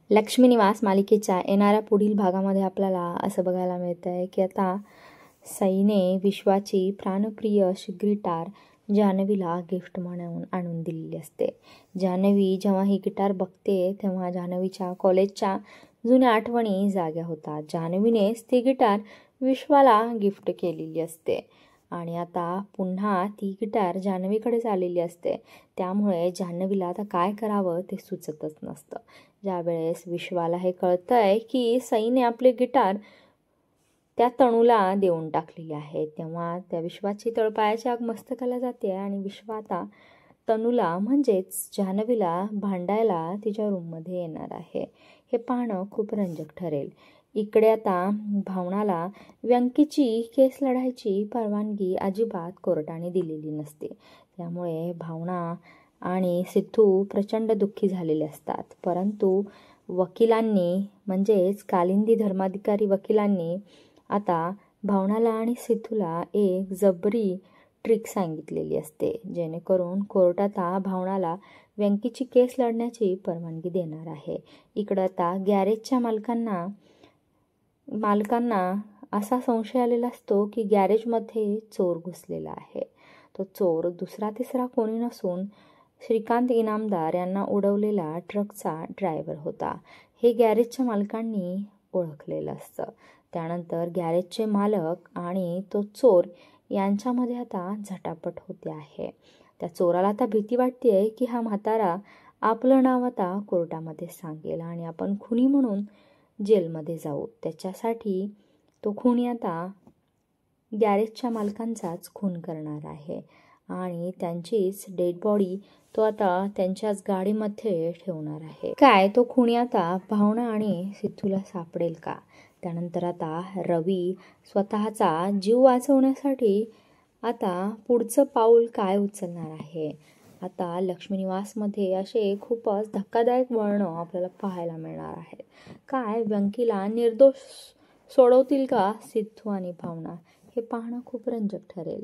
लक्ष्मी निवास मालिकेच्या येणाऱ्या पुढील भागामध्ये आपल्याला असं बघायला मिळतं आहे की आता सईने विश्वाची प्राणप्रिय अशी गिटार जान्हवीला गिफ्ट म्हणून आणून दिलेली असते. जान्हवी जेव्हा ही गिटार बघते तेव्हा जान्हवीच्या कॉलेजच्या जुन्या आठवणी जाग्या होतात. जान्हवीनेच ती गिटार विश्वाला गिफ्ट केलेली असते आणि आता पुन्हा ती गिटार जान्हवीकडेच आलेली असते. त्यामुळे जान्हवीला आता काय करावं ते सुचतच नसतं. ज्यावेळेस विश्वाला हे कळतंय की सईने आपली गिटार त्या तनूला देऊन टाकलेली आहे, तेव्हा त्या विश्वाची तळपायाची आग मस्तकाला जाते आणि विश्व आता तनूला म्हणजेच जान्हवीला भांडायला तिच्या रूममध्ये येणार आहे. हे पाहणं खूप रंजक ठरेल. इकडे आता भावनाला व्यंकीची केस लढायची परवानगी अजिबात कोर्टाने दिलेली नसते. त्यामुळे भावना आणि सिद्धू प्रचंड दुःखी झालेले असतात. परंतु वकिलांनी म्हणजेच कालिंदी धर्माधिकारी वकिलांनी आता भावनाला आणि सिद्धूला एक जबरी ट्रिक सांगितलेली असते, जेणेकरून कोर्ट आता भावनाला व्यंकीची केस लढण्याची परवानगी देणार आहे. इकडं आता गॅरेजच्या मालकांना असा संशय आलेला असतो की गॅरेजमध्ये चोर घुसलेला आहे. तो चोर दुसरा तिसरा कोणी नसून श्रीकांत इनामदार यांना उडवलेला ट्रकचा ड्रायव्हर होता. हे गॅरेजच्या मालकांनी ओळखलेलं असतं. त्यानंतर गॅरेजचे मालक आणि तो चोर यांच्यामध्ये आता झटापट होते आहे. त्या चोराला आता भीती वाटते की हा म्हातारा आपलं नाव आता कोर्टामध्ये सांगेल आणि आपण खुनी म्हणून जेलमध्ये जाऊ. त्याच्यासाठी तो खुनी आता गॅरेजच्या मालकांचाच खून करणार आहे आणि त्यांचीच डेड बॉडी तो आता त्यांच्याच गाडीमध्ये ठेवणार आहे. काय तो खुनी आता भावना आणि सिद्धूला सापडेल का? त्यानंतर आता रवी स्वतःचा जीव वाचवण्यासाठी आता पुढचं पाऊल काय उचलणार आहे? आता लक्ष्मी निवासमध्ये असे खूपच धक्कादायक वळणं आपल्याला पाहायला मिळणार आहे. काय व्यंकीला निर्दोष सोडवतील का सिद्धू आणि भावना? हे पाहणं खूप रंजक ठरेल.